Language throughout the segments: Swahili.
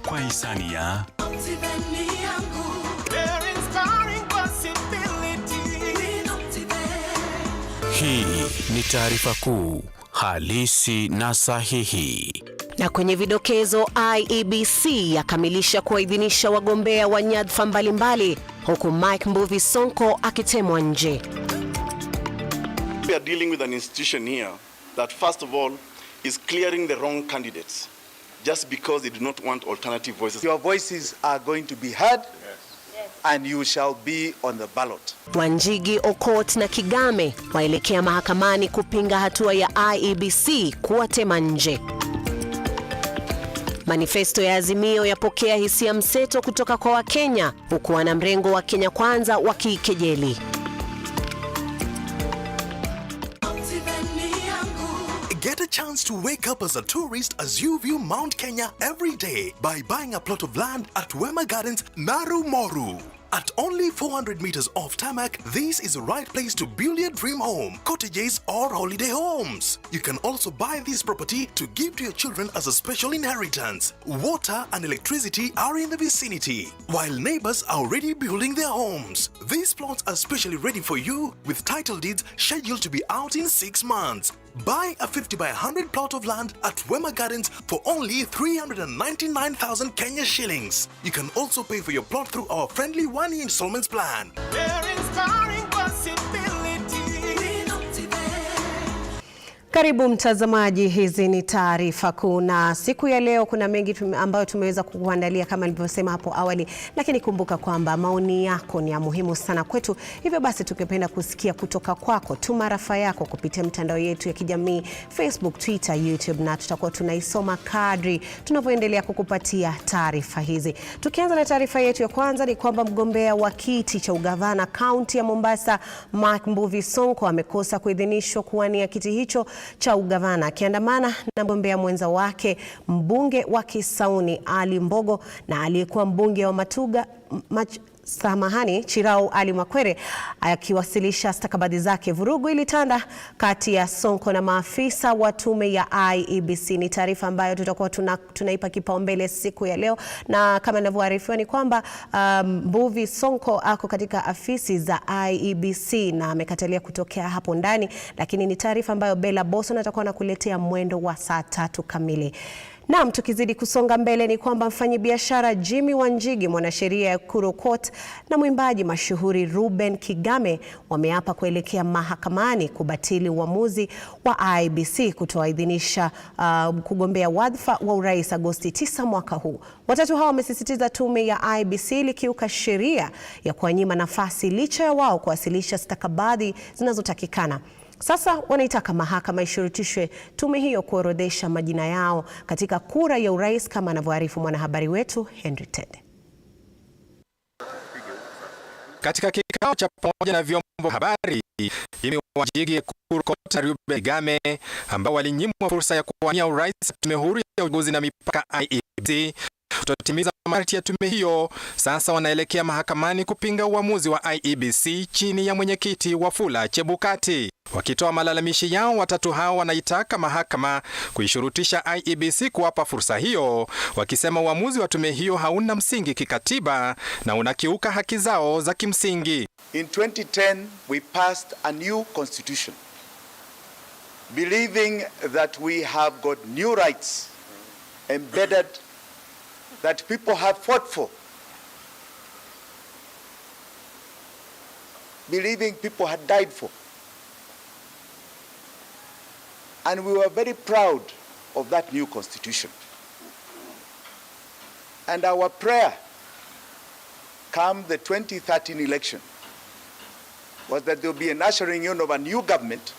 kwa hisani ya hii ni taarifa kuu halisi na sahihi. Na kwenye vidokezo, IEBC yakamilisha kuidhinisha wagombea wa nyadhifa mbalimbali huku Mike Mbuvi Sonko akitemwa nje. We are dealing with an institution here that first of all is clearing the wrong candidates just because they do not want alternative voices. Your voices are going to be heard. And you shall be on the ballot. Wanjigi, Okot na Kigame waelekea mahakamani kupinga hatua ya IEBC kuwatema nje. Manifesto ya Azimio yapokea hisia mseto kutoka kwa Wakenya huku wanamrengo wa Kenya Kwanza wakiikejeli. Get a chance to wake up as a tourist as you view Mount Kenya every day by buying a plot of land at Wema Gardens, Naru Moru. At only 400 meters off tarmac, this is the right place to build your dream home, cottages or holiday homes. You can also buy this property to give to your children as a special inheritance. Water and electricity are in the vicinity, while neighbors are already building their homes. These plots are specially ready for you with title deeds scheduled to be out in 6 months. Buy a 50 by 100 plot of land at Wema Gardens for only 399,000 Kenya shillings. You can also pay for your plot through our friendly one-year installments plan. Karibu mtazamaji, hizi ni taarifa kuu na siku ya leo kuna mengi ambayo tumeweza kukuandalia kama nilivyosema hapo awali, lakini kumbuka kwamba maoni yako ni ya muhimu sana kwetu. Hivyo basi tukipenda kusikia kutoka kwako, tuma rafa yako kupitia mitandao yetu ya kijamii Facebook, Twitter, YouTube na tutakuwa tunaisoma kadri tunavyoendelea kukupatia taarifa hizi. Tukianza na taarifa yetu ya kwanza ni kwamba mgombea wa kiti cha ugavana kaunti ya Mombasa Mike Mbuvi Sonko amekosa kuidhinishwa kuwania kiti hicho cha ugavana akiandamana na mgombea mwenza wake mbunge wa Kisauni Ali Mbogo na aliyekuwa mbunge wa Matuga Chirau Ali Makwere akiwasilisha stakabadhi zake. Vurugu ilitanda kati ya Sonko na maafisa wa tume ya IEBC. Ni taarifa ambayo tutakuwa tunaipa kipaumbele siku ya leo, na kama ninavyoarifiwa ni kwamba Mbuvi Sonko ako katika afisi za IEBC na amekatalia kutokea hapo ndani, lakini ni taarifa ambayo Bella Boso atakuwa nakuletea mwendo wa saa 3 kamili. Naam, tukizidi kusonga mbele ni kwamba mfanyabiashara Jimmy Wanjigi, mwanasheria ya Kurokot na mwimbaji mashuhuri Ruben Kigame wameapa kuelekea mahakamani kubatili uamuzi wa IEBC kutoidhinisha kugombea wadhifa wa urais Agosti 9 mwaka huu. Watatu hao wamesisitiza tume ya IEBC likiuka sheria ya kuwanyima nafasi licha ya wao kuwasilisha stakabadhi zinazotakikana. Sasa wanaitaka mahakama ishurutishwe tume hiyo kuorodhesha majina yao katika kura ya urais, kama anavyoarifu mwanahabari wetu Henry Tende. Katika kikao cha pamoja na vyombo habari, Jimmy Wanjigi, Kurokot na Ruben Kigame ambao walinyimwa fursa ya kuwania urais tume huru ya uchaguzi na mipaka IEBC kutotimiza masharti ya tume hiyo, sasa wanaelekea mahakamani kupinga uamuzi wa IEBC chini ya mwenyekiti Wafula Chebukati. Wakitoa malalamishi yao, watatu hao wanaitaka mahakama kuishurutisha IEBC kuwapa fursa hiyo, wakisema uamuzi wa tume hiyo hauna msingi kikatiba na unakiuka haki zao za kimsingi. In 2010 we passed a new constitution believing that we have got new rights embedded that people have fought for, believing people had died for. And we were very proud of that new constitution. And our prayer come the 2013 election was that there would be an ushering in of a new government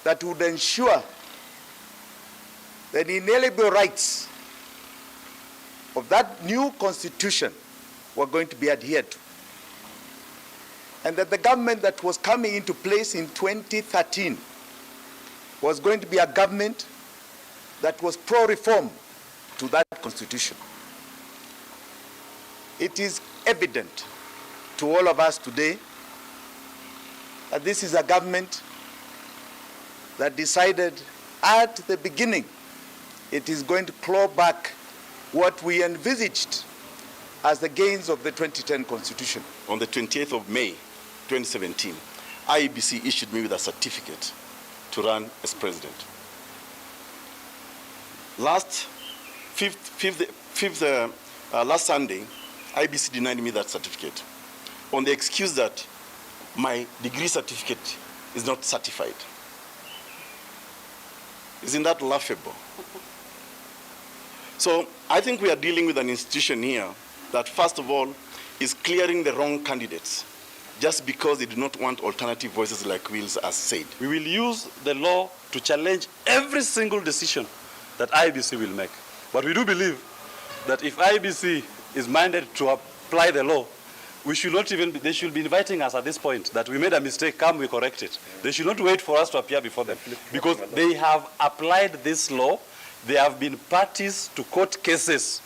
that would ensure that the inalienable rights of that new constitution were going to be adhered to. And that the government that was coming into place in 2013 was going to be a government that was pro-reform to that constitution. It is evident to all of us today that this is a government that decided at the beginning it is going to claw back what we envisaged as the gains of the 2010 Constitution. On the 28th of May 2017, IEBC issued me with a certificate to run as president. Last Sunday, IEBC denied me that certificate on the excuse that my degree certificate is not certified. Isn't that laughable? So I think we are dealing with an institution here that, first of all, is clearing the wrong candidates just because they do not want alternative voices like Wills has said. We will use the law to challenge every single decision that IEBC will make. But we do believe that if IEBC is minded to apply the law, we should not even, they should be inviting us at this point that we made a mistake, come we correct it. They should not wait for us to appear before them because they have applied this law. They have been parties to court cases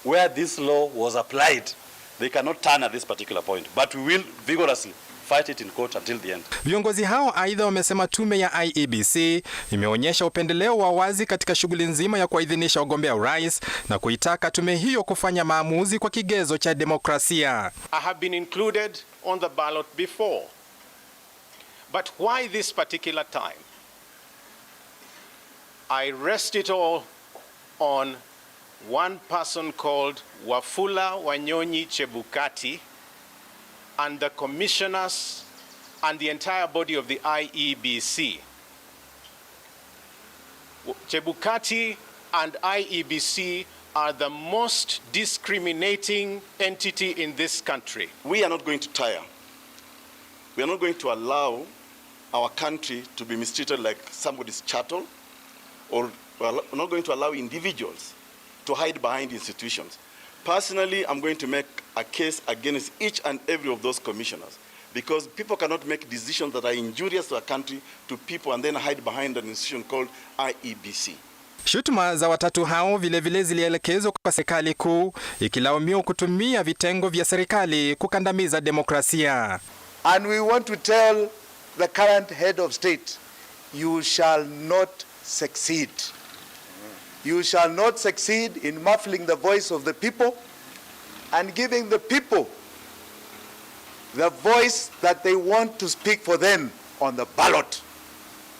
where this law was applied. They cannot turn at this particular point, but we will vigorously fight it in court until the end. Viongozi hao aidha wamesema tume ya IEBC imeonyesha upendeleo wa wazi katika shughuli nzima ya kuidhinisha wagombea urais na kuitaka tume hiyo kufanya maamuzi kwa kigezo cha demokrasia. I have been included on the ballot before. But why this particular time? I rest it all on one person called Wafula Wanyonyi Chebukati and the commissioners and the entire body of the IEBC. Chebukati and IEBC are the most discriminating entity in this country. We are not going to tire. We are not going to allow our country to be mistreated like somebody's chattel, or we're not going to allow individuals to hide behind institutions. Personally, I'm going to make a case against each and every of those commissioners because people cannot make decisions that are injurious to a country, to people, and then hide behind an institution called IEBC. Shutuma za watatu hao vilevile zilielekezwa kwa serikali kuu ikilaumiwa kutumia vitengo vya serikali kukandamiza demokrasia. And we want to tell the current head of state, you shall not succeed. You shall not succeed in muffling the voice of the people and giving the people the voice that they want to speak for them on the ballot.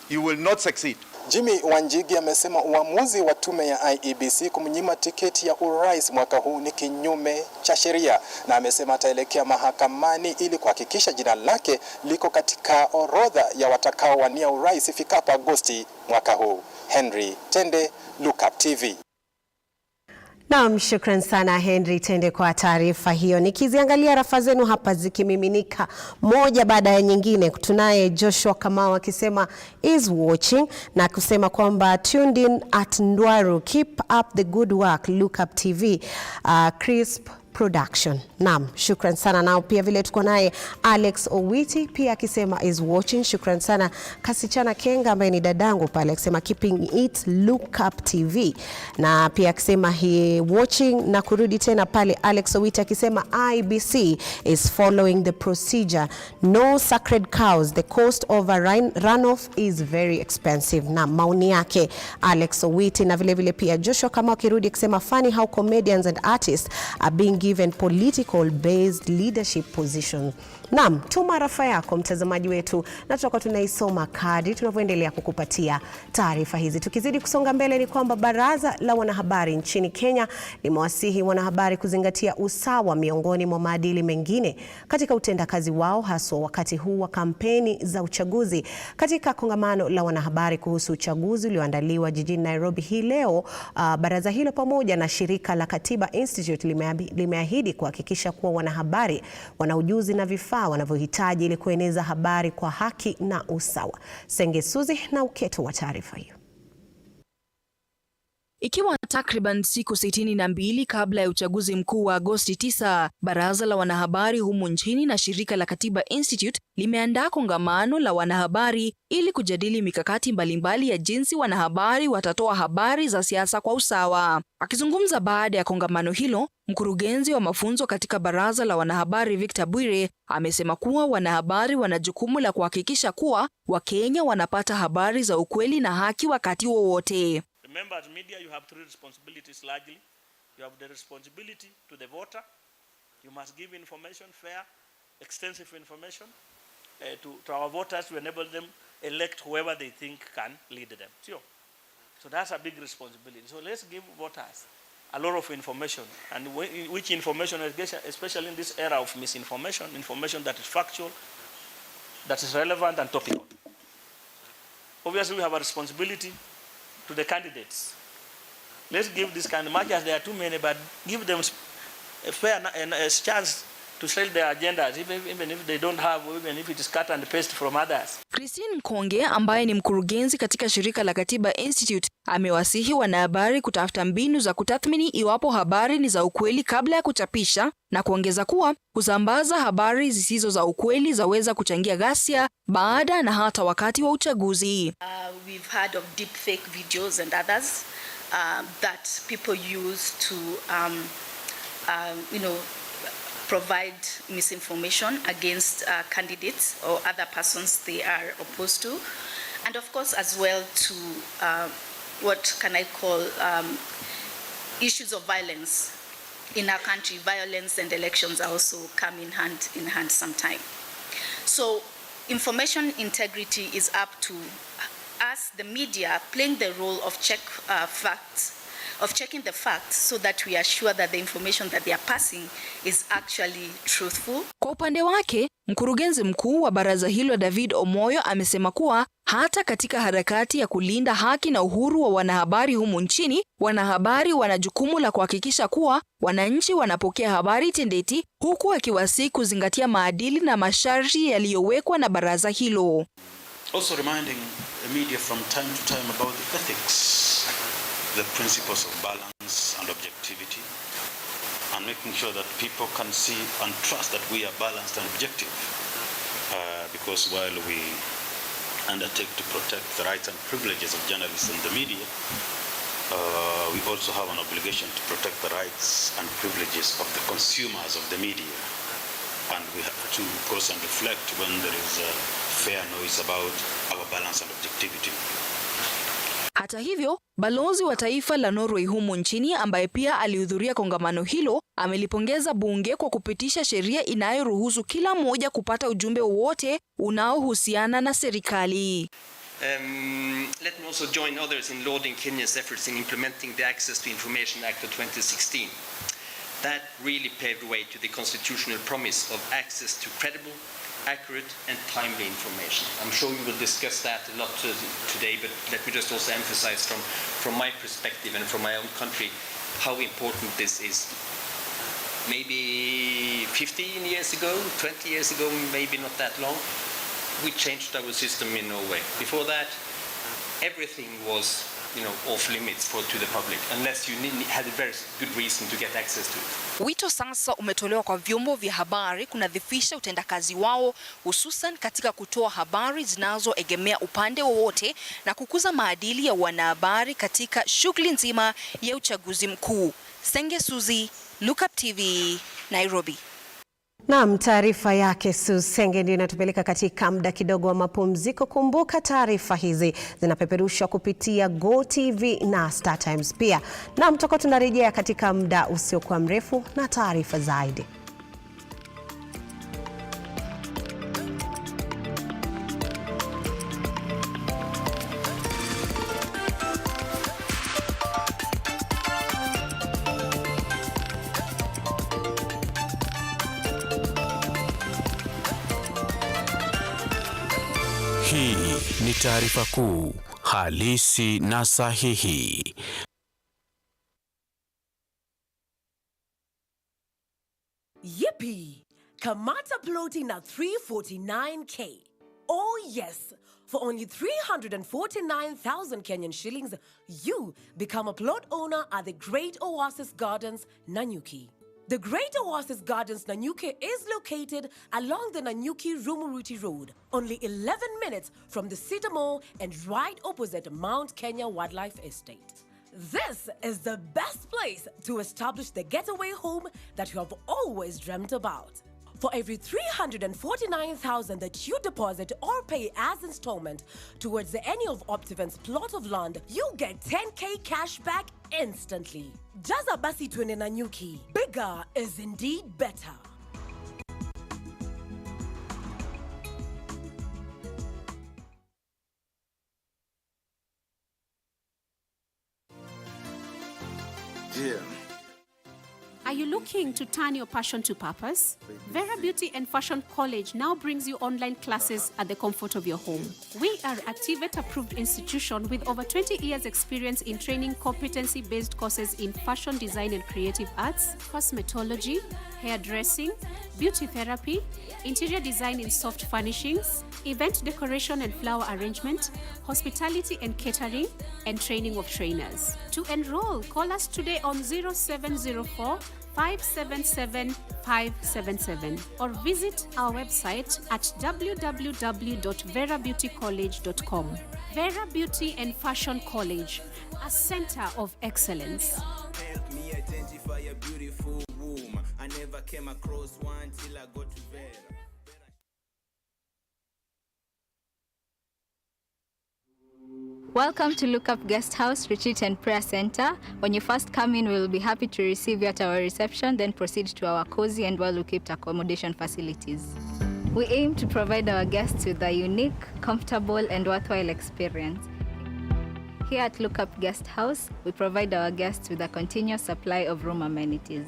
You will not succeed. Jimmy Wanjigi amesema uamuzi wa tume ya IEBC kumnyima tiketi ya urais mwaka huu ni kinyume cha sheria, na amesema ataelekea mahakamani ili kuhakikisha jina lake liko katika orodha ya watakaowania urais ifikapo Agosti mwaka huu. Henry Tende, Look Up TV. Naam, shukran sana Henry Tende kwa taarifa hiyo. Nikiziangalia rafa zenu hapa zikimiminika moja baada ya nyingine, tunaye Joshua Kamau akisema is watching na kusema kwamba tuned in at Ndwaru, keep up the good work, Look Up TV, crisp production. Naam, shukran sana. Nao pia vile tuko naye Alex Owiti pia akisema is watching. Shukran sana Kasichana Kenga ambaye ni dadangu pale akisema keeping it Look Up TV, na pia akisema he watching na kurudi tena pale Alex Owiti akisema IEBC is following the procedure, no sacred cows, the cost of a runoff is very expensive. Na maoni yake Alex Owiti. Na vile vile pia Joshua kama akirudi akisema funny how comedians and artists are being given political based leadership positions. Naam, tuma rafa yako mtazamaji wetu na tutakuwa tunaisoma kadri tunavyoendelea kukupatia taarifa hizi. Tukizidi kusonga mbele ni kwamba Baraza la Wanahabari nchini Kenya limewasihi wanahabari kuzingatia usawa miongoni mwa maadili mengine katika utendakazi wao, haswa wakati huu wa kampeni za uchaguzi. Katika kongamano la wanahabari kuhusu uchaguzi ulioandaliwa jijini Nairobi hii leo, baraza hilo pamoja na shirika la Katiba Institute limeahidi kuhakikisha kuwa wanahabari wana ujuzi na vifaa wanavyohitaji ili kueneza habari kwa haki na usawa. Senge Suzi na uketo wa taarifa hiyo. Ikiwa takriban siku 62 kabla ya uchaguzi mkuu wa Agosti 9, Baraza la Wanahabari humu nchini na shirika la Katiba Institute limeandaa kongamano la wanahabari ili kujadili mikakati mbalimbali ya jinsi wanahabari watatoa habari za siasa kwa usawa. Akizungumza baada ya kongamano hilo, mkurugenzi wa mafunzo katika Baraza la Wanahabari Victor Bwire amesema kuwa wanahabari wana jukumu la kuhakikisha kuwa Wakenya wanapata habari za ukweli na haki wakati wowote. Remember, as media, you have three responsibilities largely. You have the responsibility to the voter. You must give information, fair, extensive information to our voters to enable them elect whoever they think can lead them. So that's a big responsibility. So let's give voters a lot of information, and which information, especially in this era of misinformation, information that is factual, that is relevant and topical. Obviously, we have a responsibility to the candidates. Let's give this kind of much as there are too many, but give them a fair a chance to sell their agendas, even if they don't have, even if it is cut and paste from others. Christine Mkonge ambaye ni mkurugenzi katika shirika la Katiba Institute amewasihi wanahabari kutafuta mbinu za kutathmini iwapo habari ni za ukweli kabla ya kuchapisha, na kuongeza kuwa kusambaza habari zisizo za ukweli zaweza kuchangia ghasia baada na hata wakati wa uchaguzi. We've heard of deepfake videos and others that people use to provide misinformation against candidates or other persons they are opposed to, and of course as well to what can I call issues of violence in our country. Violence and elections also come in hand sometime. So information integrity is up to us, the media, playing the role of checking the facts so that we are sure that the information that they are passing is actually truthful. Kwa upande wake, mkurugenzi mkuu wa baraza hilo David Omoyo amesema kuwa hata katika harakati ya kulinda haki na uhuru wa wanahabari humu nchini, wanahabari wana jukumu la kuhakikisha kuwa wananchi wanapokea habari tendeti, huku akiwasihi kuzingatia maadili na masharti yaliyowekwa na baraza hilo. Also reminding the media from time to time about the ethics, the principles of balance and objectivity, and making sure that people can see and trust that we are balanced and objective. Because while we undertake to protect the rights and privileges of journalists and the media, we also have an obligation to protect the rights and privileges of the consumers of the media. And we have to pause and reflect when there is a fair noise about our balance and objectivity. Hata hivyo, balozi wa taifa la Norway humu nchini ambaye pia alihudhuria kongamano hilo amelipongeza bunge kwa kupitisha sheria inayoruhusu kila mmoja kupata ujumbe wowote unaohusiana na serikali. Let me also join others in lauding Kenya's efforts in implementing the Access to Information Act of 2016. That really paved the way to the constitutional promise of access to credible, accurate and timely information. I'm sure we will discuss that a lot today, but let me just also emphasize from my perspective and from my own country how important this is. Maybe 15 years ago, 20 years ago, maybe not that long, we changed our system in Norway. Before that, everything was off limits to the public unless you had a very good reason to get access to it. Wito sasa umetolewa kwa vyombo vya habari kunadhifisha utendakazi wao, hususan katika kutoa habari zinazoegemea upande wowote na kukuza maadili ya wanahabari katika shughuli nzima ya uchaguzi mkuu. Senge Suzi, Look Up TV, Nairobi. Naam, taarifa yake Susenge ndio inatupeleka katika muda kidogo wa mapumziko. Kumbuka taarifa hizi zinapeperushwa kupitia GoTV na Star Times pia. Naam, tutakuwa tunarejea katika muda usiokuwa mrefu na taarifa zaidi. Hii ni taarifa kuu, halisi na sahihi. Yippee! Kamata ploti na 349K. Oh yes! For only 349,000 Kenyan shillings, you become a plot owner at the Great Oasis Gardens, NANYUKI. The Great Oasis Gardens, NANYUKI is located along the Nanyuki-Rumuruti Road, only 11 minutes from the Cedar Mall and right opposite Mount Kenya Wildlife Estate. This is the best place to establish the getaway home that you have always dreamt about. For every 349,000 that you deposit or pay as installment towards any of Optivant's plot of land, you get 10K cash back instantly. Jaza basi twende NANYUKI. Bigger is indeed better. Yeah. Are you looking to turn your passion to purpose? Vera Beauty and Fashion College now brings you online classes at the comfort of your home. We are a TVET-approved institution with over 20 years' experience in training competency-based courses in fashion design and creative arts, cosmetology, hairdressing, beauty therapy, interior design in soft furnishings, event decoration and flower arrangement, hospitality and catering, and training of trainers. To enroll, call us today on 0704 577 577 or visit our website at www.verabeautycollege.com. Vera Beauty and Fashion College, a center of excellence. Help me identify a beautiful womb. I never came across one till I got to Vera. Welcome to Look Up Guest House Retreat and Prayer Center. When you first come in, we will be happy to receive you at our reception, then proceed to our cozy and well-equipped accommodation facilities. We aim to provide our guests with a unique, comfortable, and worthwhile experience. Here at Look Up Guest House, we provide our guests with a continuous supply of room amenities.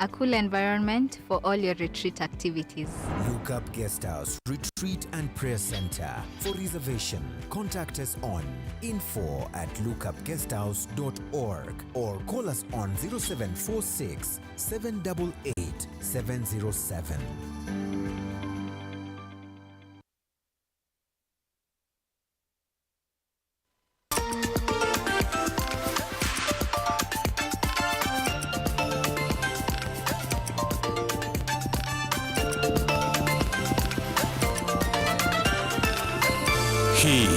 A cool environment for all your retreat activities. Look Up Guest House Retreat and Prayer Center. For reservation, contact us on info@lookupguesthouse.org or call us on 0746 788 707. Hii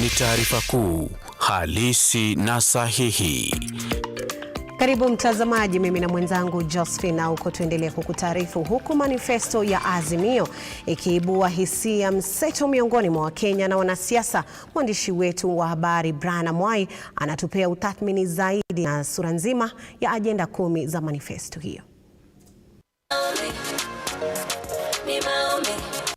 ni taarifa kuu halisi na sahihi. Karibu mtazamaji, mimi na mwenzangu Josephine huko tuendelee kukutaarifu huku manifesto ya Azimio ikiibua hisia mseto miongoni mwa Wakenya na wanasiasa. Mwandishi wetu wa habari Brana Mwai anatupea utathmini zaidi na sura nzima ya ajenda 10 za manifesto hiyo.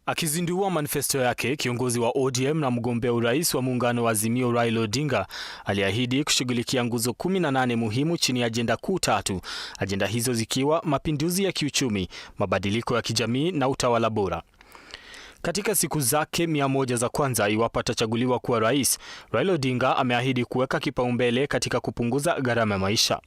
Akizindua manifesto yake, kiongozi wa ODM na mgombea urais wa muungano wa Azimio Raila Odinga aliahidi kushughulikia nguzo 18 muhimu chini ya ajenda kuu 3. Ajenda hizo zikiwa mapinduzi ya kiuchumi, mabadiliko ya kijamii na utawala bora. Katika siku zake 100 za kwanza iwapo atachaguliwa kuwa rais, Raila Odinga ameahidi kuweka kipaumbele katika kupunguza gharama ya maisha.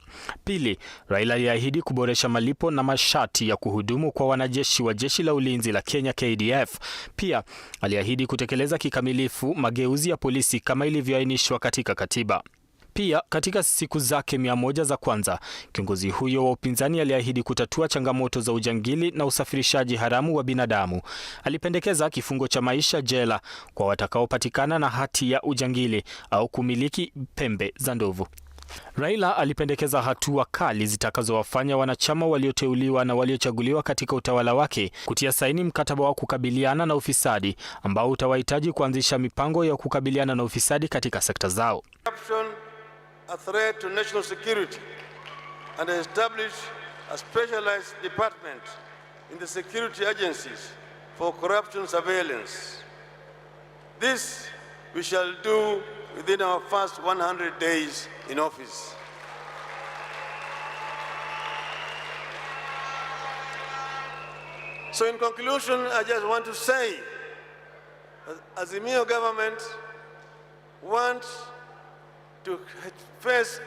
Pili, Raila aliahidi kuboresha malipo na masharti ya kuhudumu kwa wanajeshi wa Jeshi la Ulinzi la Kenya KDF. Pia aliahidi kutekeleza kikamilifu mageuzi ya polisi kama ilivyoainishwa katika katiba. Pia katika siku zake 100 za kwanza, kiongozi huyo wa upinzani aliahidi kutatua changamoto za ujangili na usafirishaji haramu wa binadamu. Alipendekeza kifungo cha maisha jela kwa watakaopatikana na hati ya ujangili au kumiliki pembe za ndovu. Raila alipendekeza hatua kali zitakazowafanya wanachama walioteuliwa na waliochaguliwa katika utawala wake kutia saini mkataba wa kukabiliana na ufisadi ambao utawahitaji kuanzisha mipango ya kukabiliana na ufisadi katika sekta zao. A threat to national security and establish a specialized department in the security agencies for corruption surveillance. This we shall do within our first 100 days in office. So in conclusion, I just want to say, as the Azimio government wants to face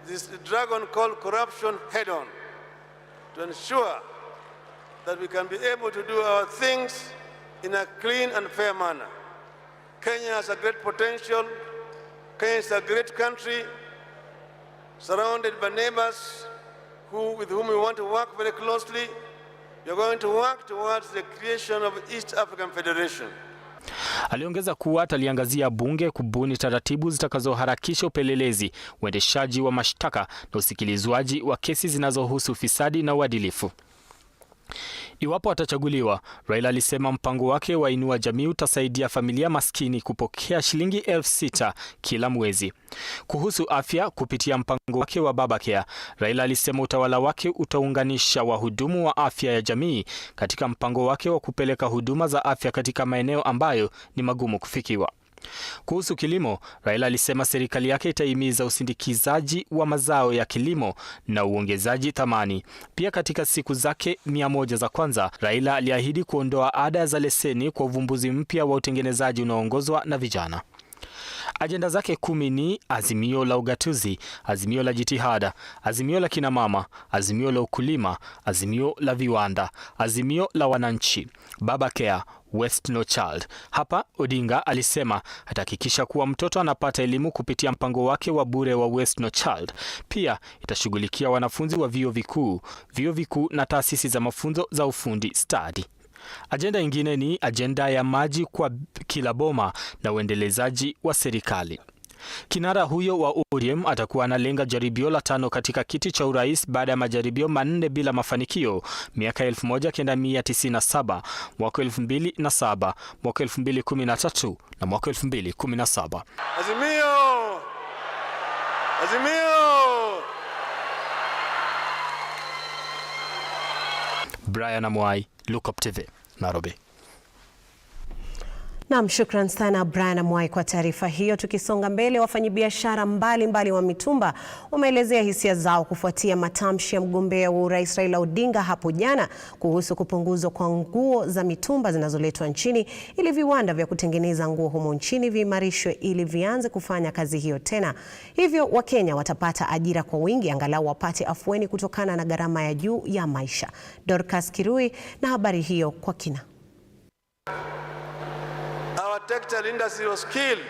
this dragon called corruption head-on, to ensure that we can be able to do our things in a clean and fair manner. Kenya has a great potential. Kenya is a great country, surrounded by neighbors with whom we want to work very closely. We are going to work towards the creation of East African Federation. Aliongeza kuwa ataliangazia bunge kubuni taratibu zitakazoharakisha upelelezi, uendeshaji wa mashtaka na usikilizwaji wa kesi zinazohusu ufisadi na uadilifu. Iwapo atachaguliwa, Raila alisema mpango wake wa Inua Jamii utasaidia familia maskini kupokea shilingi 6,000 kila mwezi. Kuhusu afya, kupitia mpango wake wa WABAKEA, Raila alisema utawala wake utaunganisha wahudumu wa afya ya jamii katika mpango wake wa kupeleka huduma za afya katika maeneo ambayo ni magumu kufikiwa. Kuhusu kilimo, Raila alisema serikali yake itahimiza usindikizaji wa mazao ya kilimo na uongezaji thamani. Pia katika siku zake 100 za kwanza, Raila aliahidi kuondoa ada za leseni kwa uvumbuzi mpya wa utengenezaji unaoongozwa na vijana. Ajenda zake 10 ni azimio la ugatuzi, azimio la jitihada, azimio la kinamama, azimio la ukulima, azimio la viwanda, azimio la wananchi, WABAKEA, Waste No Child. Hapa Odinga alisema atahakikisha kuwa mtoto anapata elimu kupitia mpango wake wa bure wa Waste No Child. Pia itashughulikia wanafunzi wa vyuo vikuu na taasisi za mafunzo za ufundi stadi. Ajenda nyingine ni ajenda ya maji kwa kila boma na uendelezaji wa serikali. Kinara huyo wa ODM atakuwa analenga jaribio la 5 katika kiti cha urais baada ya majaribio 4 bila mafanikio miaka 1997, mwaka 2007, mwaka 2013 na mwaka 2017. Azimio! Brian Amwai, Look Up TV, Nairobi. Naam, shukran sana Brian Amwai kwa taarifa hiyo. Tukisonga mbele, wafanyabiashara mbalimbali wa mitumba wameelezea hisia zao kufuatia matamshi ya mgombea wa urais Raila Odinga hapo jana kuhusu kupunguzwa kwa nguo za mitumba zinazoletwa nchini ili viwanda vya kutengeneza nguo humo nchini viimarishwe ili vianze kufanya kazi hiyo tena. Hivyo Wakenya watapata ajira kwa wingi, angalau wapate afueni kutokana na gharama ya juu ya maisha. Dorcas Kirui na habari hiyo kwa kina. Our textile industry was killed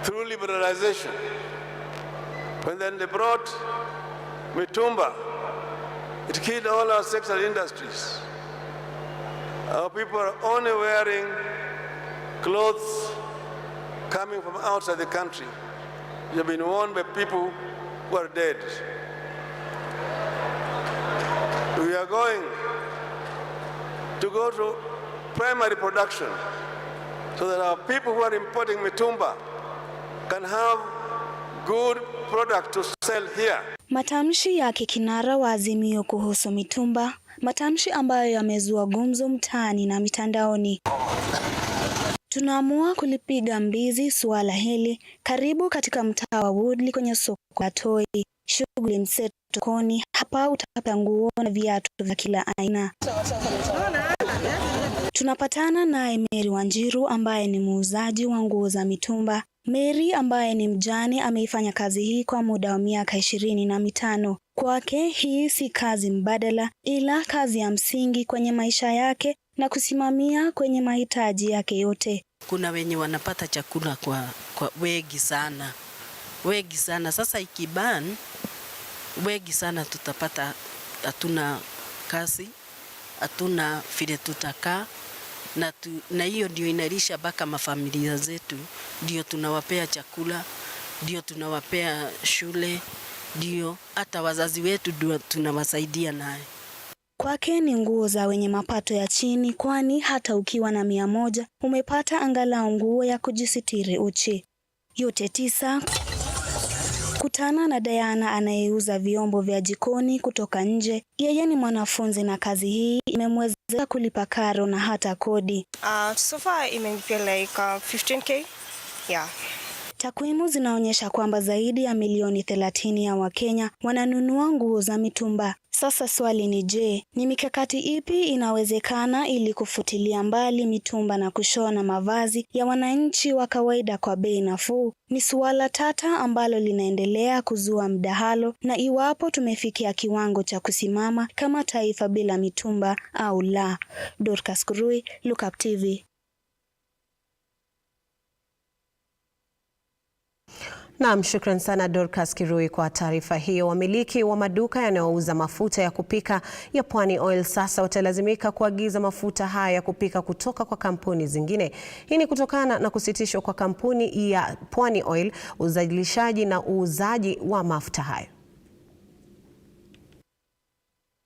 through liberalization. When then they brought Mitumba, it killed all our textile industries. Our people are only wearing clothes coming from outside the country. They have been worn by people who are dead. We are going to go to primary production so that our people who are importing mitumba can have good product to sell here. Matamshi yake kinara wa azimio kuhusu mitumba, matamshi ambayo yamezua gumzo mtaani na mitandaoni. Tunaamua kulipiga mbizi suala hili karibu katika mtaa wa Woodley kwenye soko la Toi. Shughuli mseto sokoni, hapa utapata nguo na viatu vya kila aina. Tunapatana naye Mary Wanjiru ambaye ni muuzaji wa nguo za mitumba. Mary ambaye ni mjane ameifanya kazi hii kwa muda wa miaka 25. Kwake hii si kazi mbadala ila kazi ya msingi kwenye maisha yake na kusimamia kwenye mahitaji yake yote. Kuna wenye wanapata chakula kwa wengi sana. Wengi sana. Sasa ikiban wengi sana tutapata hatuna kazi, hatuna vile tutakaa. Na hiyo ndio inalisha baka mafamilia zetu, ndio tunawapea chakula, ndio tunawapea shule, ndio hata wazazi wetu ndio tunawasaidia naye. Kwake ni nguo za wenye mapato ya chini, kwani hata ukiwa na 100 umepata angalau nguo ya kujisitiri uchi. Yote 9. Kutana na Diana anayeuza vyombo vya jikoni kutoka nje. Yeye ni mwanafunzi na kazi hii imemwezesha kulipa karo na hata kodi. So far imenipia like 15k. Yeah. Takwimu zinaonyesha kwamba zaidi ya milioni 30 ya Wakenya wananunua nguo za mitumba. Sasa swali ni je, ni mikakati ipi inawezekana ili kufutilia mbali mitumba na kushona mavazi ya wananchi wa kawaida kwa bei nafuu? Ni suala tata ambalo linaendelea kuzua mdahalo na iwapo tumefikia kiwango cha kusimama kama taifa bila mitumba au la. Dorcas Kirui, Look Up TV. Naam, shukran sana Dorcas Kirui kwa taarifa hiyo. Wamiliki wa maduka yanayouza mafuta ya kupika ya Pwani Oil sasa watalazimika kuagiza mafuta haya ya kupika kutoka kwa kampuni zingine. Hii ni kutokana na kusitishwa kwa kampuni ya Pwani Oil uzalishaji na uuzaji wa mafuta hayo.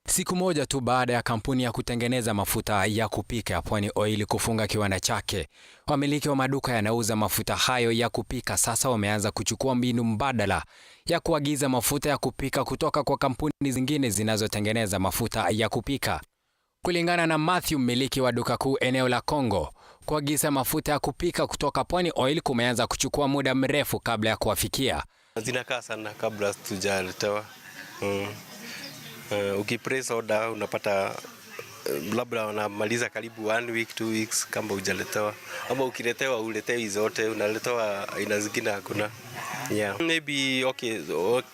Siku moja tu baada ya kampuni ya kutengeneza mafuta ya kupika ya Pwani Oil kufunga kiwanda chake, wamiliki wa maduka yanauza mafuta hayo ya kupika sasa wameanza kuchukua mbinu mbadala ya kuagiza mafuta ya kupika kutoka kwa kampuni zingine zinazotengeneza mafuta ya kupika. Kulingana na Matthew, mmiliki wa duka kuu eneo la Kongo, kuagiza mafuta ya kupika kutoka Pwani Oil kumeanza kuchukua muda mrefu kabla ya kuwafikia. Zinakaa sana kabla tujaletewa. Ukipress order unapata labda wanamaliza karibu 1 week 2 weeks kama hujaletewa, ama ukiletewa uletewi zote, unaletewa aina zingine hakuna. Yeah, maybe okay,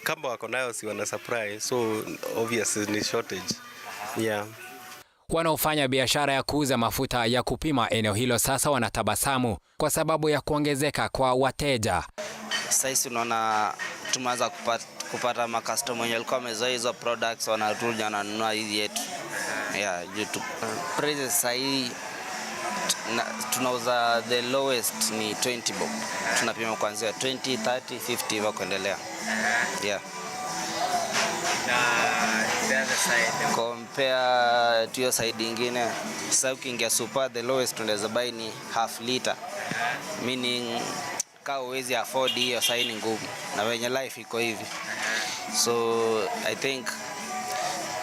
kama wako nayo si wana supply, so obviously ni shortage. Yeah. Wanaofanya biashara ya kuuza mafuta ya kupima eneo hilo sasa wanatabasamu kwa sababu ya kuongezeka kwa wateja. Sasa unaona tumeanza kupata makastoma wenye walikuwa wamezoea hizo products, wanarudi wananunua hizi yetu. Yeah, YouTube. Prices sasa tunauza the lowest ni 20 bob. Tunapima kuanzia 20, 30, 50 hivyo kuendelea. Yeah. Na the other side compare to your side ingine, sasa ukiingia super the lowest tunaweza buy ni half liter. Meaning kama uwezi afford hiyo sasa ni ngumu na wenye life iko hivi. So I think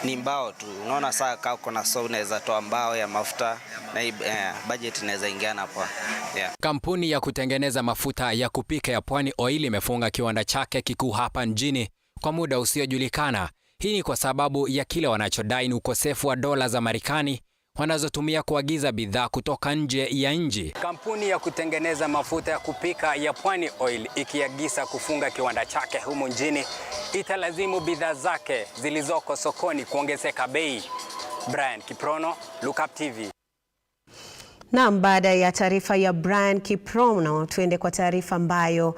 ni mbao tu. Unaona saa kama kuna so unaweza toa mbao ya mafuta na budget inaweza ingiana hapo. Yeah. Kampuni ya kutengeneza mafuta ya kupika ya Pwani Oil imefunga kiwanda chake kikuu hapa nchini kwa muda usiojulikana. Hii ni kwa sababu ya kile wanachodai ni ukosefu wa dola za Marekani wanazotumia kuagiza bidhaa kutoka nje ya nchi. Kampuni ya kutengeneza mafuta ya kupika ya Pwani Oil ikiagiza kufunga kiwanda chake humu nchini, italazimu bidhaa zake zilizoko sokoni kuongezeka bei. Brian Kiprono, Look Up TV. Naam, baada ya taarifa ya Brian Kiprono, tuende kwa taarifa ambayo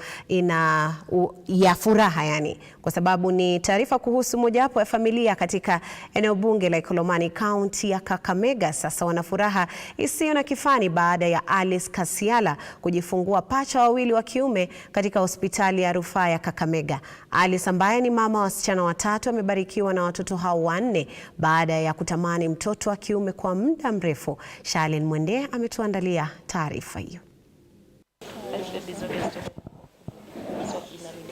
ya furaha yani, kwa sababu ni taarifa kuhusu mojawapo ya familia katika eneo bunge la Ikolomani, kaunti ya Kakamega. Sasa wana furaha isiyo na kifani baada ya Alice Kasiala kujifungua pacha wawili wa kiume katika hospitali ya rufaa ya Kakamega. Alice ambaye ni mama wa wasichana watatu amebarikiwa na watoto hao wanne baada ya kutamani mtoto wa kiume kwa muda mrefu. Charlene Mwende ametuandalia taarifa hiyo.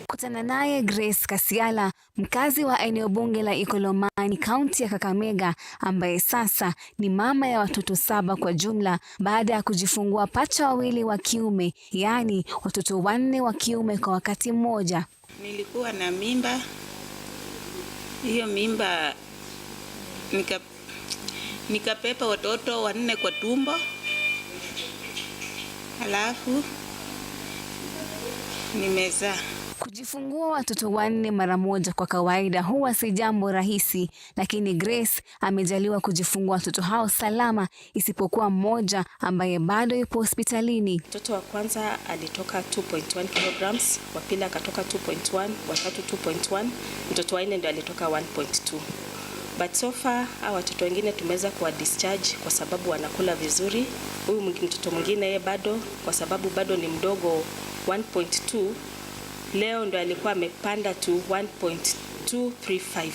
Kutana naye Grace Kasiala, mkazi wa eneo bunge la Ikolomani, kaunti ya Kakamega, ambaye sasa ni mama ya watoto 7 kwa jumla baada ya kujifungua pacha wawili wa kiume, yani watoto 4 wa kiume kwa wakati mmoja. Nilikuwa na mimba. Hiyo mimba nikapepa watoto 4 kwa tumbo. Halafu nimezaa. Kujifungua watoto 4 mara moja kwa kawaida huwa si jambo rahisi, lakini Grace amejaliwa kujifungua watoto hao salama, isipokuwa mmoja ambaye bado yupo hospitalini. Mtoto wa kwanza alitoka 2.1 kilograms, wa pili akatoka 2.1, wa tatu 2.1, mtoto wa 4 ndio alitoka 1.2. But so far watoto wengine tumeweza kuwa discharge kwa sababu wanakula vizuri. Huyu mtoto mwingine yeye bado, kwa sababu bado ni mdogo, 1.2, leo ndo alikuwa amepanda to 1.235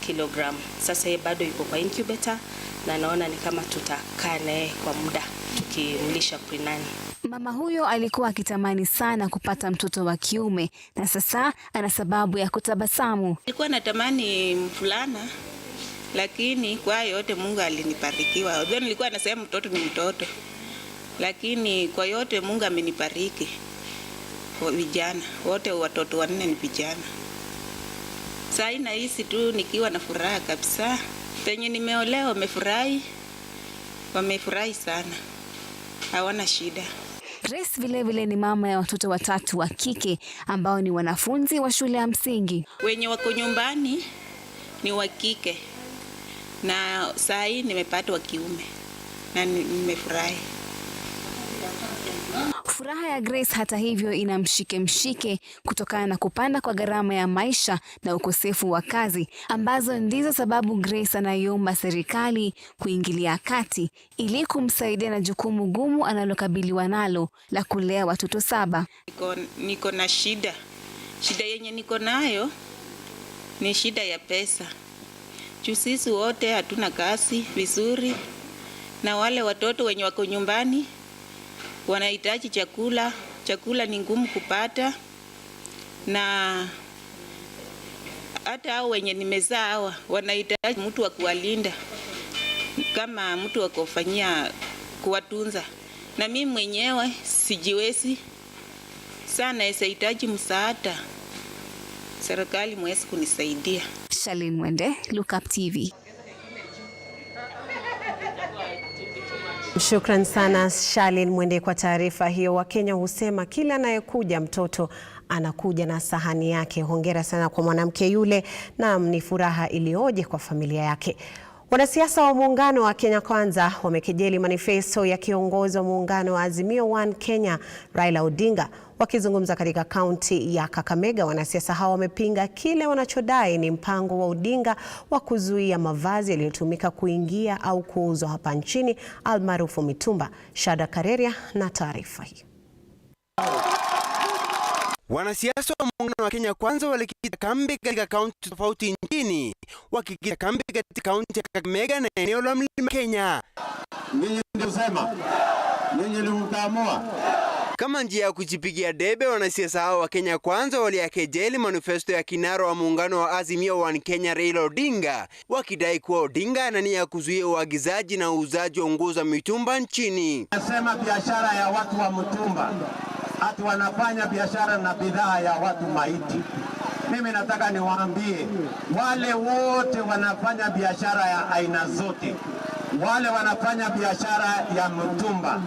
kilogram. Sasa yeye bado yuko kwa incubator na naona ni kama tutakaa naye kwa muda tukimlisha pre-nani. Mama huyo alikuwa akitamani sana kupata mtoto wa kiume na sasa ana sababu ya kutabasamu. Nilikuwa natamani mvulana, lakini kwa yote Mungu alinibarikiwa. Unajua nilikuwa nasema mtoto ni mtoto, lakini kwa yote Mungu amenibariki. Kwa vijana wote, watoto 4 ni vijana. Sasa nahisi tu nikiwa na furaha kabisa. Penye nimeolewa wamefurahi sana, hawana shida. Grace vilevile ni mama ya watoto 3 wa kike ambao ni wanafunzi wa shule ya msingi. Wenye wako nyumbani ni wa kike na saa hii nimepata wa kiume na nimefurahi. Furaha ya Grace hata hivyo ina mshike kutokana na kupanda kwa gharama ya maisha na ukosefu wa kazi, ambazo ndizo sababu Grace anaiomba serikali kuingilia kati ili kumsaidia na jukumu gumu analokabiliwa nalo la kulea watoto 7. Niko na shida yenye niko nayo ni shida ya pesa. Sisi wote hatuna kazi vizuri, na wale watoto wenye wako nyumbani wanahitaji chakula ni ngumu kupata, na hata hao wenye nimezaa hawa wanahitaji mtu wa kuwalinda, kama mtu wa kufanyia kuwatunza, na mimi mwenyewe sijiwezi sana, nahitaji msaada. Serikali mwezi kunisaidia. Shalin Mwende, Look Up TV. Shukran sana Shalin Mwende kwa taarifa hiyo. Wakenya husema kila anayekuja mtoto anakuja na sahani yake. Hongera sana kwa mwanamke yule, na ni furaha ilioje kwa familia yake. Wanasiasa wa muungano wa Kenya Kwanza wamekejeli manifesto ya kiongozi wa muungano wa Azimio One Kenya Raila Odinga. Wakizungumza katika kaunti ya Kakamega, wanasiasa hao wamepinga kile wanachodai ni mpango wa Odinga wa kuzuia mavazi yaliyotumika kuingia au kuuzwa hapa nchini almaarufu mitumba. Shada Kareria na taarifa hii. Wanasiasa wa muungano wa Kenya Kwanza walikita kambi katika kaunti tofauti nchini, wakikita kambi katika kaunti ya Kakamega na eneo la Mlima Kenya. Ninyi ndio sema, ninyi ndio mtaamua. Kama njia ya kujipigia debe, wanasiasa hao wa Kenya Kwanza waliakejeli manifesto ya kinara wa muungano wa Azimio One Kenya Raila Odinga, wakidai kuwa Odinga ana nia ya kuzuia uagizaji na uuzaji wa nguo za mitumba nchini. Nasema biashara ya watu wa mtumba, ati wanafanya biashara na bidhaa ya watu maiti. Mimi nataka niwaambie wale wote wanafanya biashara ya aina zote, wale wanafanya biashara ya mtumba,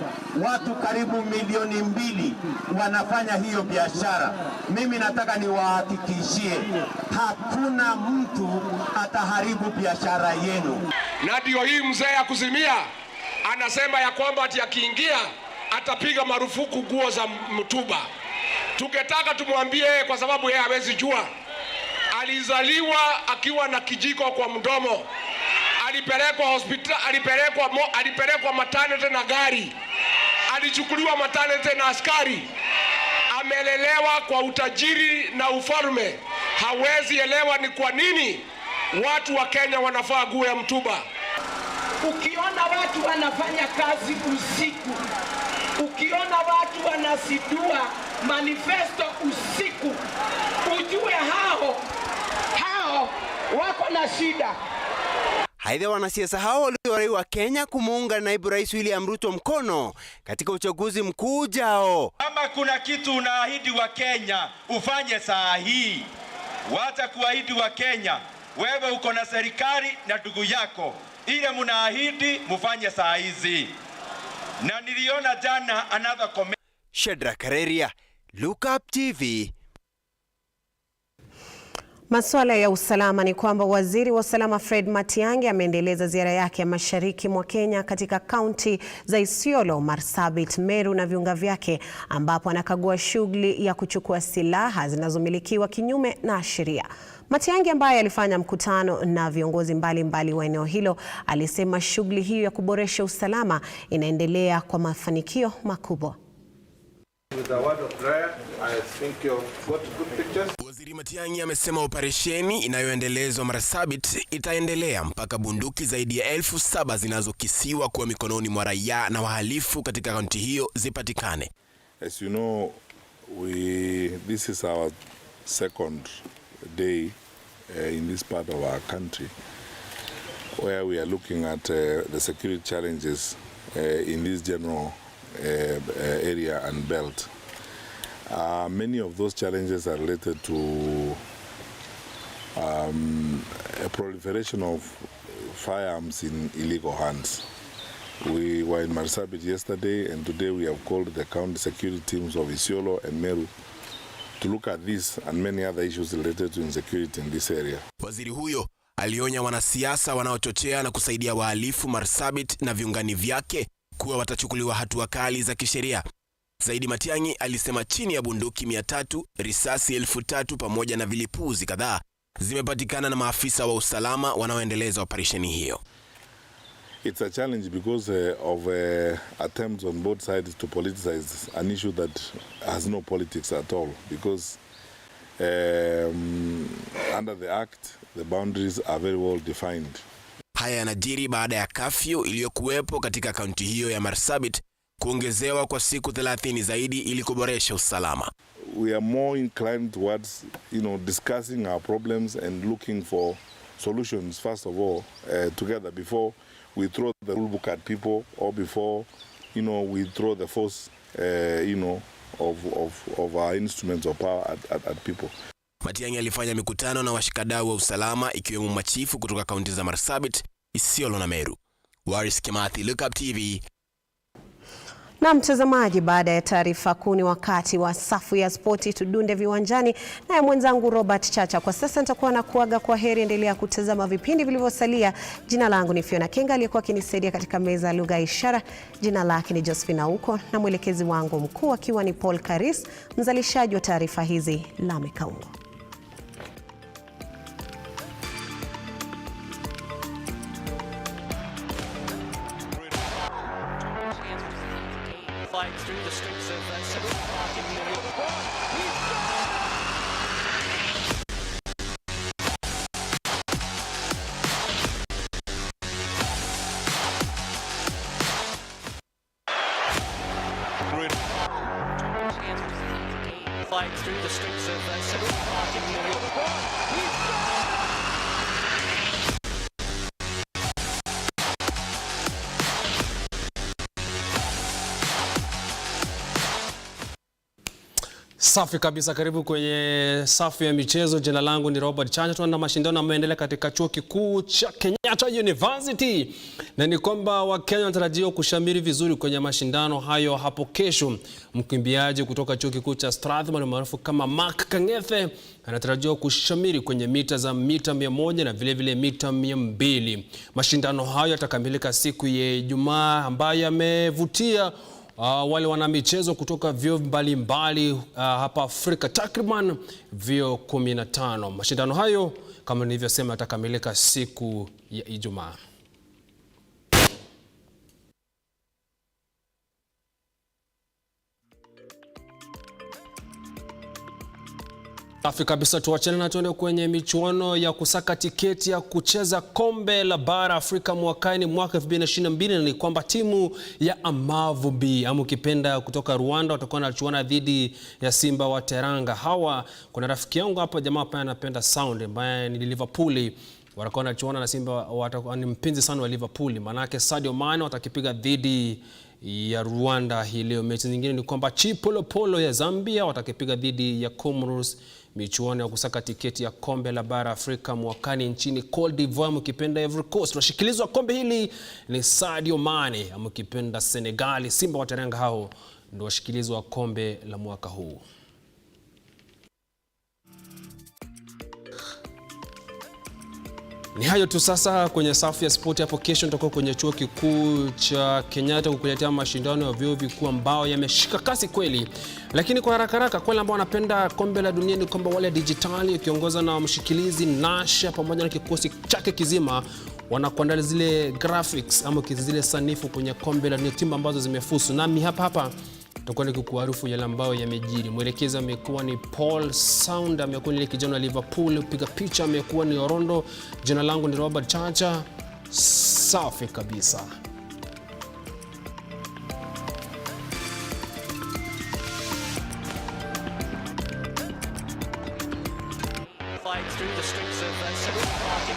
watu karibu 2,000,000 wanafanya hiyo biashara. Mimi nataka niwahakikishie hakuna mtu ataharibu biashara yenu. Na ndio hii mzee ya kuzimia anasema ya kwamba ati akiingia atapiga marufuku nguo za mtumba. Tungetaka tumwambie, kwa sababu yeye hawezi jua. Alizaliwa akiwa na kijiko kwa mdomo. Alipelekwa hospitali, alipelekwa maternity na gari. Alichukuliwa maternity na askari. Amelelewa kwa utajiri na ufalme. Hawezi elewa ni kwa nini watu wa Kenya wanafaa nguo ya mtumba. Ukiona watu wanafanya kazi usiku, ukiona watu wanasidua manifesto usiku, ujue hao wako na shida. Aidha, wanasiasa hao walioraiwa Kenya kumuunga naibu rais William Ruto mkono katika uchaguzi mkuu ujao. Kama kuna kitu unaahidi wa Kenya ufanye saa hii, wacha kuahidi wa Kenya. Wewe uko na serikali na ndugu yako, ile mnaahidi mufanye saa hizi. Na niliona jana another comment. Shada Kareria, Look Up TV. Masuala ya usalama ni kwamba waziri wa usalama Fred Matiang'i ameendeleza ziara yake ya mashariki mwa Kenya katika kaunti za Isiolo, Marsabit, Meru na viunga vyake, ambapo anakagua shughuli ya kuchukua silaha zinazomilikiwa kinyume na sheria. Matiang'i ambaye alifanya mkutano na viongozi mbalimbali wa eneo hilo alisema shughuli hiyo ya kuboresha usalama inaendelea kwa mafanikio makubwa. Waziri Matiang'i amesema operesheni inayoendelezwa Marsabit itaendelea mpaka bunduki zaidi ya 7,000 zinazokisiwa kuwa mikononi mwa raia na wahalifu katika kaunti hiyo zipatikane. As you know, this is our second day in this part of our country where we are looking at the security challenges in this general area and belt. Many of those challenges are related to a proliferation of firearms in illegal hands. We were in Marsabit yesterday, and today we have called the county security teams of Isiolo and Meru to look at this and many other issues related to insecurity in this area. Waziri huyo alionya wanasiasa wanaochochea na kusaidia wahalifu Marsabit na viungani vyake kuwa watachukuliwa hatua kali za kisheria. Zaidi Matiang'i alisema chini ya bunduki 300, risasi 1000 pamoja na vilipuzi kadhaa zimepatikana na maafisa wa usalama wanaoendeleza operesheni hiyo. It's a challenge because of attempts on both sides to politicize an issue that has no politics at all, because under the act the boundaries are very well defined. Haya yanajiri baada ya kafyu iliyokuwepo katika kaunti hiyo ya Marsabit kuongezewa kwa siku 30 zaidi ili kuboresha usalama. We are more inclined towards, discussing our problems and looking for solutions first of all together before we throw the rule book at people, or before we throw the force of our instruments of power at people. Matiang'i alifanya mikutano na washikadau wa usalama ikiwemo machifu kutoka kaunti za Marsabit, Isiolo na Meru. Waris Kimathi, Look Up TV. Na mtazamaji, baada ya taarifa kuu ni wakati wa safu ya spoti. Tudunde viwanjani naye mwenzangu Robert Chacha. Kwa sasa nitakuwa na kuaga kwa heri, endelea kutazama vipindi vilivyosalia. Jina langu ni Pheona Kenga, aliyekuwa akinisaidia katika meza ya lugha ya ishara jina lake ni Josephine Uko, na mwelekezi wangu mkuu akiwa ni Paul Karis, mzalishaji wa taarifa hizi Lame Kaungo. Through the streets of Central Park in New York. Flags through the streets of Central Park in New York. Safi kabisa, karibu kwenye safu ya michezo. Jina langu ni Robert Chacha. Tunaenda mashindano yanayoendelea katika chuo kikuu cha Kenyatta University. Na ni kwamba Wakenya wanatarajiwa kushamiri vizuri kwenye mashindano hayo hapo kesho. Mkimbiaji kutoka chuo kikuu cha Strathmore maarufu kama Mark Kangethe anatarajiwa kushamiri kwenye mita 100 na vile vile mita 200. Mashindano hayo yatakamilika siku ya Ijumaa, ambayo yamevutia wale wana michezo kutoka vyuo mbalimbali hapa Afrika, takriban vyuo 15. Mashindano hayo kama nilivyosema yatakamilika siku ya Ijumaa. Safi kabisa, tuachane na tuende kwenye michuano ya kusaka tiketi ya kucheza kombe la bara Afrika mwakani mwaka 2022. Na ni kwamba timu ya Amavumbi ama ukipenda kutoka Rwanda watakuwa wanachuana dhidi ya Simba wa Teranga. Hawa kuna rafiki yangu hapa jamaa hapa anapenda sound ambaye ni Liverpool, watakuwa wanachuana na Simba, watakuwa ni mpenzi sana wa Liverpool, manake Sadio Mane watakipiga dhidi ya Rwanda hii leo. Mechi nyingine ni kwamba Chipolopolo ya Zambia watakipiga dhidi ya Comoros. Michuano ya kusaka tiketi ya kombe la bara Afrika mwakani nchini Cote d'Ivoire mkipenda Ivory Coast. Washikilizwa kombe hili ni Sadio Mane mkipenda Senegal. Simba wa Teranga hao ndio washikilizwa kombe la mwaka huu. Ni hayo tu sasa kwenye safu ya sport. Hapo kesho nitakuwa kwenye chuo kikuu cha Kenyatta kukuletea mashindano ya vyuo vikuu ambao yameshika kasi kweli. Lakini kwa haraka kwa wale ambao wanapenda kombe la dunia ni kwamba wale digitali ukiongozwa na mshikilizi Nasha pamoja na kikosi chake kizima wanakuandalia zile graphics ama zile sanifu kwenye kombe la dunia, timu ambazo zimefusu. Nami hapa tutakuwa nikikuarifu yale ambayo yamejiri. Mwelekezi amekuwa ni Paul, sound amekuwa ni kijana wa Liverpool, piga picha amekuwa ni Orondo. Jina langu ni Robert Chacha. Safi kabisa. Flags through the streets of Central Park.